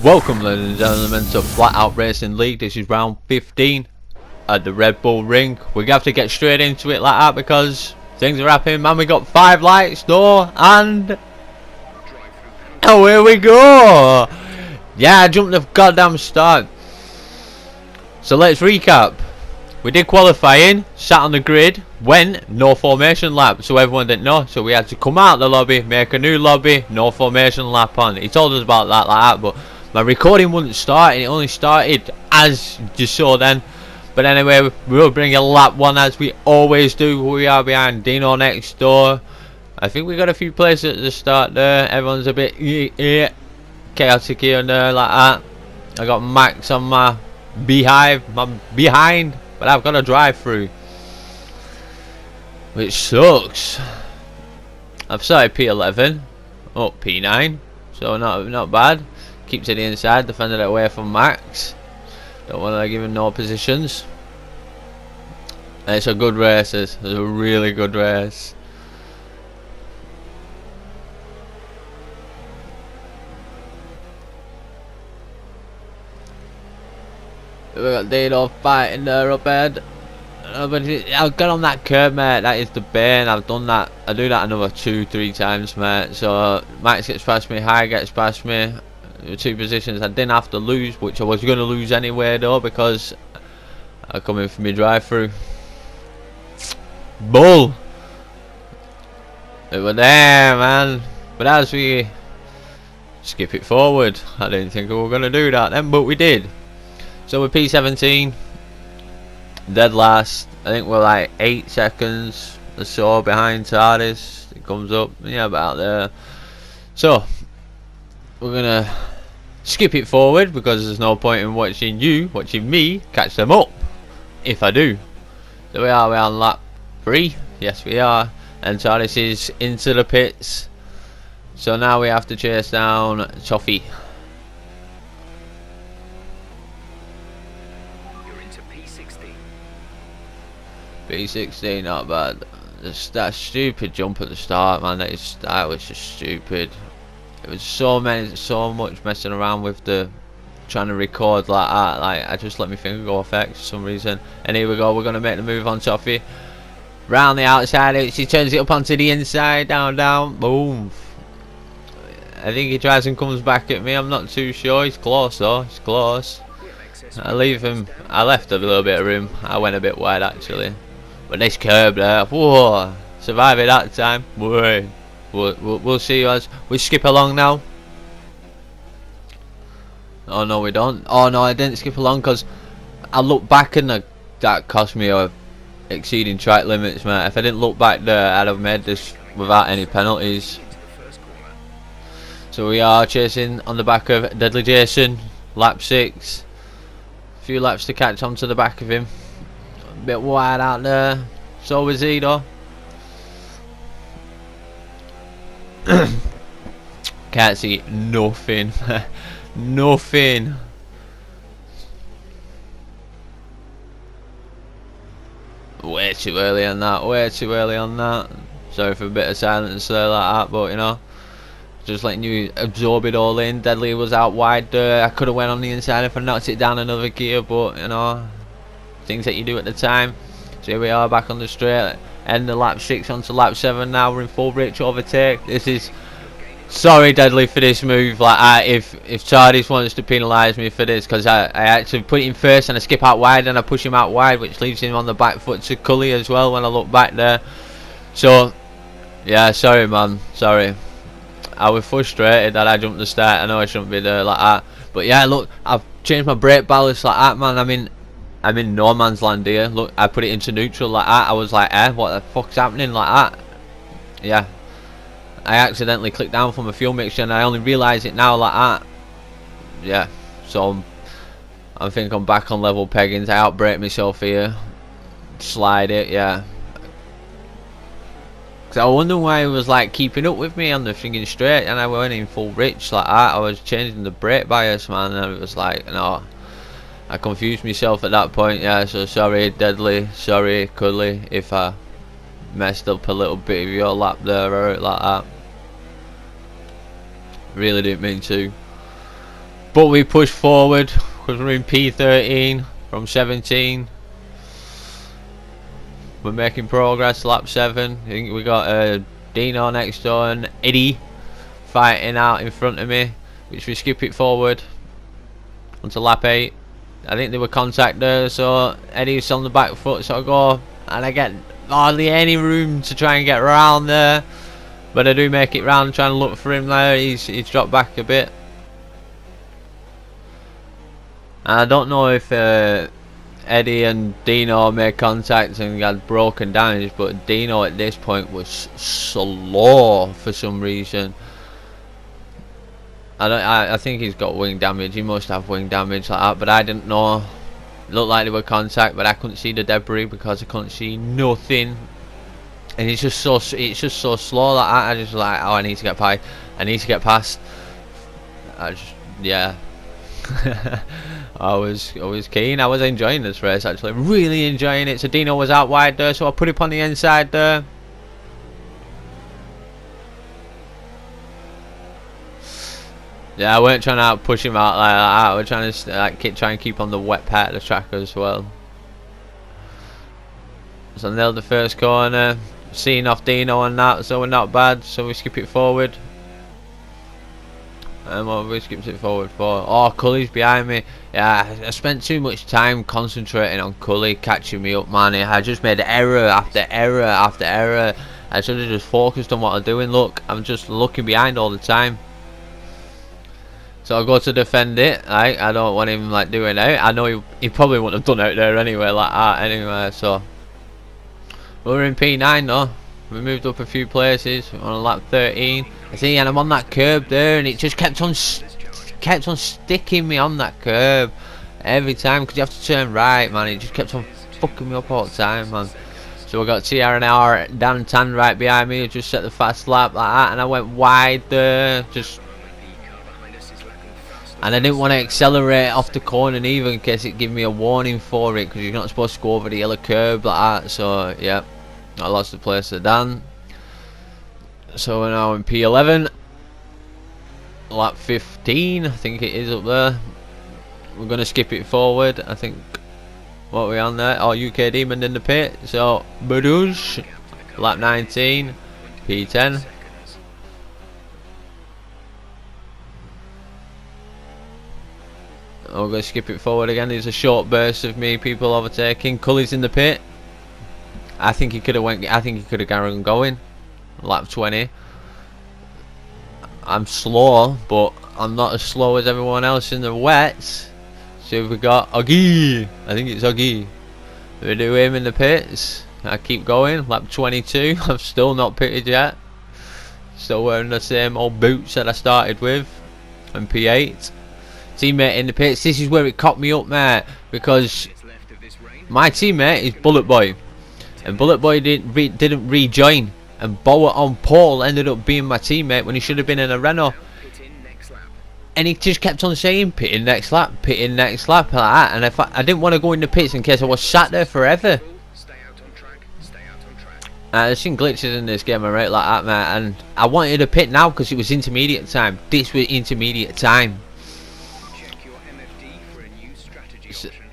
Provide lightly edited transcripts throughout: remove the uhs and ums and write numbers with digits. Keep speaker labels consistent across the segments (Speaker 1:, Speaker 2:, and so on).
Speaker 1: Welcome, ladies and gentlemen, to FlatOutRacing League. This is round 15 at the Red Bull Ring. We're going to have to get straight into it like that because things are happening, man. We got 5 lights, door, and oh, here we go. Yeah, I jumped the goddamn start. So let's recap. We did qualifying, sat on the grid, went no formation lap, so everyone didn't know. So we had to come out the lobby, make a new lobby, no formation lap on. He told us about that like that, but my recording wouldn't start, and it only started as you saw then. But anyway, we'll bring a lap 1 as we always do. We are behind Dino next door. I think we got a few places at the start there. Everyone's a bit chaotic here and there like that. I got Max on my beehive, my behind, but I've got a drive through, which sucks. I've started P11, up P9, so not bad. Keep to the inside, defended it away from Max. Don't want to give him no positions. And it's a good race. It's a really good race. We got Dino fighting there up ahead. But I've got on that curb, mate. That is the bane. I've done that. I do that another 2-3 times, mate. So Max gets past me, High gets past me. 2 positions I didn't have to lose, which I was going to lose anyway though, because I come in for my drive through. Bull. It was there, man. But as we skip it forward, I didn't think we were going to do that then, but we did. So we're P17, dead last. I think we're like 8 seconds or so behind TARDIS. It comes up, yeah, about there. So we're gonna skip it forward because there's no point in watching me catch them up if I do. So we're on lap 3. Yes, we are. And TARDIS is into the pits. So now we have to chase down Toffee. P16, not bad. That stupid jump at the start, man. That was just stupid. It was so much messing around with the trying to record like that. Like I just let my finger go off X for some reason. And here we go. We're gonna make the move on Toffee. Round the outside, she turns it up onto the inside, down, boom. I think he tries and comes back at me. I'm not too sure. He's close though. He's close. I leave him. I left a little bit of room. I went a bit wide actually. But this curb there, whoa, survive it that time. Boy, we'll see as we skip along now. Oh no, we don't. Oh no, I didn't skip along because I looked back and that cost me exceeding track limits, mate. If I didn't look back there, I'd have made this without any penalties. So we are chasing on the back of Deadly Jason, lap 6. A few laps to catch on to the back of him. A bit wide out there. So was he though. Can't see nothing. Nothing. Way too early on that. Way too early on that. Sorry for a bit of silence there like that, but you know, just letting you absorb it all in. Deadly was out wide there. I could have went on the inside if I knocked it down another gear, but you know, things that you do at the time. So here we are back on the straight. End of lap 6 onto lap 7 now. We're in full rich overtake. This is sorry Deadly for this move like that. If TARDIS wants to penalise me for this, because I actually put it in first and I skip out wide and I push him out wide, which leaves him on the back foot to Cully as well when I look back there. So yeah, sorry man, sorry. I was frustrated that I jumped the start. I know I shouldn't be there like that, but yeah, look, I've changed my brake ballast like that, man. I'm in no man's land here. Look, I put it into neutral like that. I was like, what the fuck's happening like that? Yeah, I accidentally clicked down from a fuel mixture and I only realised it now like that. Yeah, so I think I'm back on level peggings. I outbrake myself here, slide it, yeah. Cause I wonder why he was like keeping up with me on the thinking straight, and I went in full rich like that. I was changing the brake bias, man, and it was like, no, I confused myself at that point. Yeah, so sorry Deadly, sorry Cuddly if I messed up a little bit of your lap there or like that. Really didn't mean to. but we pushed forward because we're in P13 from 17. We're making progress. Lap 7. I think we got Dino next door and Eddie fighting out in front of me, which we skip it forward onto lap 8. I think there were contact there, so Eddie's on the back foot, so I go and I get hardly any room to try and get around there, but I do make it round, trying to look for him there. He's dropped back a bit, and I don't know if Eddie and Dino made contact and had broken damage, but Dino at this point was slow for some reason. I think he's got wing damage. He must have wing damage like that, but I didn't know. It looked like they were contact, but I couldn't see the debris because I couldn't see nothing. And it's just so slow like that. I just like, oh, I need to get by. I need to get past. Yeah. I was keen. I was enjoying this race actually, really enjoying it. So Dino was out wide there, so I put it on the inside there. Yeah, I weren't trying to push him out like that. We're trying to try and keep on the wet part of the track as well. So I nailed the first corner, seeing off Dino and that, so we're not bad. So we skip it forward. And what we skipped it forward for? Oh, Cully's behind me. Yeah, I spent too much time concentrating on Cully catching me up, man. I just made error after error after error. I should have just focused on what I'm doing. Look, I'm just looking behind all the time. So I'll go to defend it. I don't want him like doing out. I know he probably wouldn't have done out there anyway, like that anyway. So we're in P9 though. We moved up a few places. We're on lap 13. I see, and I'm on that curb there, and it just kept on sticking me on that curb every time because you have to turn right, man. It just kept on fucking me up all the time, man. So we got TR and R Dan Tan right behind me. Just set the fast lap like that, and I went wide there, and I didn't want to accelerate off the corner either in case it gave me a warning for it, because you're not supposed to go over the yellow curb like that. So yeah, I lost the place to Dan. So we're now in P11, lap 15, I think it is up there. We're going to skip it forward, I think. What are we on there? Oh, UK Demon in the pit. So Badouche, lap 19, P10. I'm going to skip it forward again. There's a short burst of me, people overtaking. Cully's in the pit. I think he could have carried on going. Lap 20. I'm slow, but I'm not as slow as everyone else in the wets. So we got Oggy. I think it's Oggy. We do him in the pits. I keep going. Lap 22. I'm still not pitted yet. Still wearing the same old boots that I started with. And P8. Teammate in the pits. This is where it caught me up, mate, because my teammate is Bullet Boy, and Bullet Boy didn't rejoin, and Boa on pole ended up being my teammate when he should have been in a Renault. And he just kept on saying pitting next lap like that, and I didn't want to go in the pits in case I was sat there forever. There's some glitches in this game, right, like that, man, and I wanted to pit now because it was intermediate time. This was intermediate time.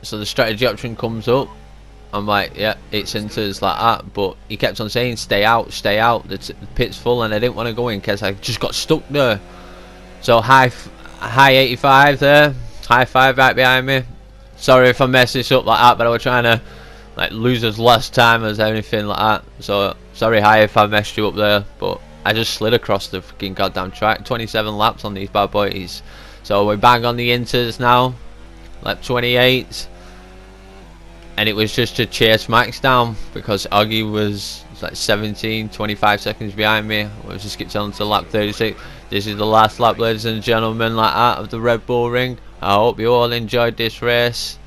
Speaker 1: So the strategy option comes up. I'm like, yeah, it enters like that, but he kept on saying stay out, the pit's full, and I didn't want to go in because I just got stuck there. So high 85 there, high 5 right behind me. Sorry if I messed this up like that, but I was trying to like lose as less time as anything like that. So sorry, high, if I messed you up there, but I just slid across the fucking goddamn track. 27 laps on these bad boys. So we're bang on the inters now. Lap 28, and it was just to chase Max down because Oggy was like 25 seconds behind me. We just skipped on to lap 36. This is the last lap, ladies and gentlemen, like that, of the Red Bull Ring. I hope you all enjoyed this race.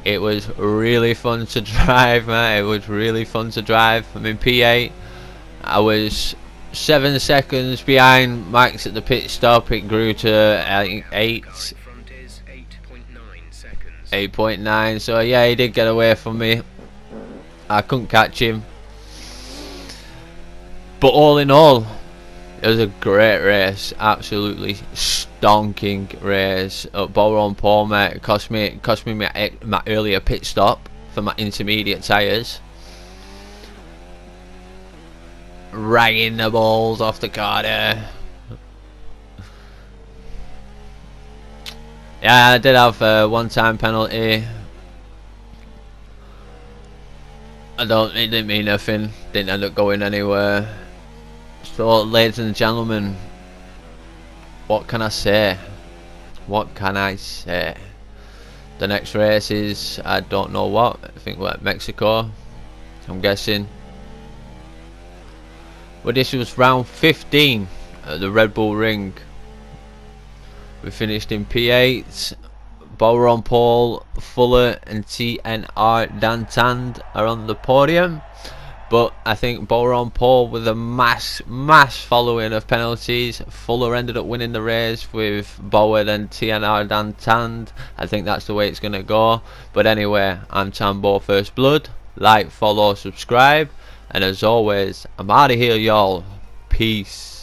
Speaker 1: It was really fun to drive, man. It was really fun to drive. I'm in P8. I was 7 seconds behind Max at the pit stop. It grew to I think 8.9, so yeah, he did get away from me. I couldn't catch him, but all in all, it was a great race. Absolutely donking race at Borough on Pole, mate. It cost me my earlier pit stop for my intermediate tyres. Ragging the balls off the car there. Yeah, I did have a one-time penalty. It didn't mean nothing. Didn't end up going anywhere. So, ladies and gentlemen, what can I say? What can I say? The next race is, I don't know what. I think we're at Mexico, I'm guessing. Well, this was round 15 at the Red Bull Ring. We finished in P8. Borough on pole, Fuller and TNR Dantand are on the podium. But I think Borough on pole with a mass following of penalties. Fuller ended up winning the race with Boward and TNR Dantand. I think that's the way it's going to go. But anyway, I'm Tambo First Blood. Like, follow, subscribe. And as always, I'm out of here, y'all. Peace.